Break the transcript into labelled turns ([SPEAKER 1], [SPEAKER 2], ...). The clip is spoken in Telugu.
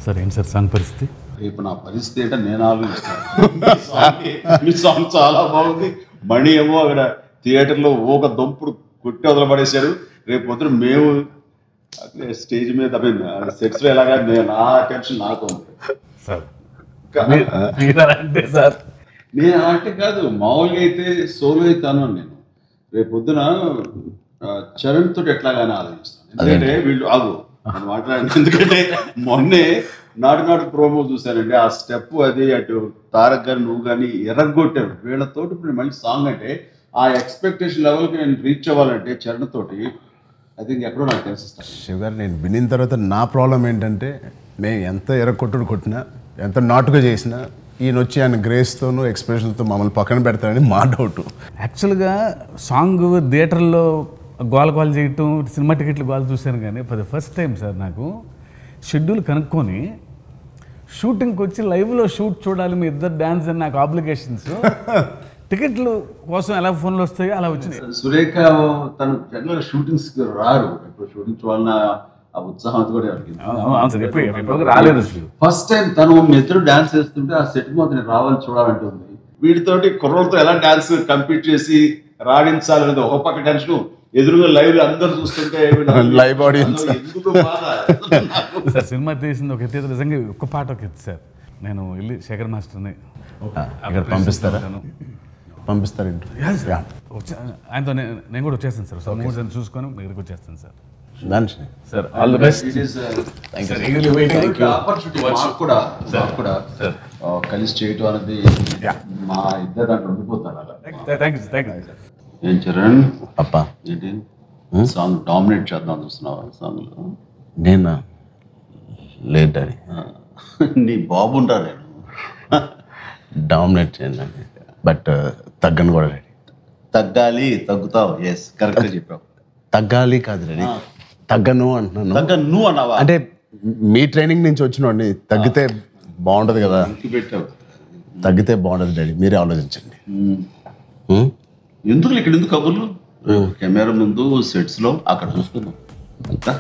[SPEAKER 1] సార్ ఏంటి సార్ సాంగ్ పరిస్థితి?
[SPEAKER 2] రేపు నా పరిస్థితి ఏంటో నేను ఆలోచిస్తాను. మీ సాంగ్ చాలా బాగుంది. మణి ఏమో అక్కడ థియేటర్లో ఒక దొంపుడు కొట్టి వదలబడేశాడు. రేపు పొద్దున మేము స్టేజ్ మీద సెట్స్ లో ఎలాగా నా టెన్షన్ నాకు ఉంది
[SPEAKER 1] సార్. అంటే సార్
[SPEAKER 2] నేను అంటే కాదు, మామూలుగా అయితే సోలో అవుతాను నేను. రేపు పొద్దున చరణ్ తోటి ఎట్లాగానే ఆలోచిస్తాను. ఎందుకంటే వీళ్ళు మాట్లాడండి. ఎందుకంటే మొన్నే నాటు ప్రోమో చూశానండి. ఆ స్టెప్ అది అటు తారక్ గారు నువ్వు కానీ ఎర్రగొట్టారు వీళ్ళతోటి. ఇప్పుడు మంచి సాంగ్ అంటే ఆ ఎక్స్పెక్టేషన్ లెవెల్కి నేను రీచ్ అవ్వాలంటే చరణ్ తోటి ఐ థింక్ ఎక్కడో నాకు తెలిసిస్తాను.
[SPEAKER 3] శివ్ గారు, నేను వినిన తర్వాత నా ప్రాబ్లం ఏంటంటే, మేము ఎంత కొట్టినా ఎంత నాటుగా చేసినా ఈయన వచ్చి ఆయన గ్రేస్తోనూ ఎక్స్ప్రెషన్తో మమ్మల్ని పక్కన పెడతారని మా డౌట్.
[SPEAKER 1] యాక్చువల్గా సాంగ్ థియేటర్లో గోల చేయటం, సినిమా టికెట్లు గోల చూశాను. కానీ for the first time sir నాకు షెడ్యూల్ కనుక్కొని షూటింగ్కి వచ్చి లైవ్లో షూట్ చూడాలి మీ ఇద్దరు డ్యాన్స్ అని నాకు ఆబ్లిగేషన్స్. టికెట్లు కోసం ఎలా ఫోన్లు వస్తాయో అలా వచ్చినాయి.
[SPEAKER 2] సురేఖ తను జనరల్గా షూటింగ్స్ రారు. ఇప్పుడు షూటింగ్ చూడాలన్న ఆ ఉత్సాహం కూడా
[SPEAKER 1] రాలేదు.
[SPEAKER 2] ఫస్ట్ టైం తను ఇద్దరు డాన్స్ చేస్తుంటే ఆ సెట్ మీద నేను రావాలని చూడాలంటుంది. వీటితోటి కుర్రలతో ఎలా డాన్స్ కంప్లీట్ చేసి రాణించాలనేది ఒక పక్క టెన్షన్, ఎదురుగా లైవ్ అందరు చూస్తుంటే
[SPEAKER 3] లైవ్ ఆడియన్స్.
[SPEAKER 1] సార్ సినిమా తీసింది ఒక ఎత్తు, నిజంగా ఒక్క పాట ఒక ఎత్తు సార్. నేను వెళ్ళి శేఖర్ మాస్టర్ని
[SPEAKER 3] ఇక్కడ పంపిస్తారా? పంపిస్తారేంటి?
[SPEAKER 1] ఆయనతో నేను కూడా వచ్చేస్తాను సార్. మూడు చూసుకొని మీ దగ్గరికి వచ్చేస్తాను sir.
[SPEAKER 3] Sir all the best.
[SPEAKER 2] కూడా కలిసి చేయటం అనేది మా ఇద్దరు దాంట్లో ఉండిపోతారు అలా. ఏం చరణ్
[SPEAKER 3] అప్పా,
[SPEAKER 2] ఏంటి సాంగ్ డామినేట్ చేద్దాం చూస్తున్నావా సాంగ్ లో?
[SPEAKER 3] నేను లేదు డాడీ,
[SPEAKER 2] నీ బాబుంటా నేను
[SPEAKER 3] డామినేట్ చేయండి, బట్ తగ్గను కూడా డాడీ.
[SPEAKER 2] తగ్గాలి, తగ్గుతావు. ఎస్, కరెక్ట్ చెప్పావు.
[SPEAKER 3] తగ్గాలి కాదు డాడీ, తగ్గను అంటున్నాను.
[SPEAKER 2] తగ్గను అన్నావా?
[SPEAKER 3] అంటే మీ ట్రైనింగ్ నుంచి వచ్చినోడిని తగ్గితే బాగుంటుంది కదా.
[SPEAKER 2] పెట్టావు,
[SPEAKER 3] తగ్గితే బాగుంటుంది డాడీ, మీరే ఆలోచించండి.
[SPEAKER 2] ఎందుకు ఇక్కడ ఎందుకు కబుర్లు? కెమెరా ముందు సెట్స్ లో అక్కడ చూసుకుందాం అంతా.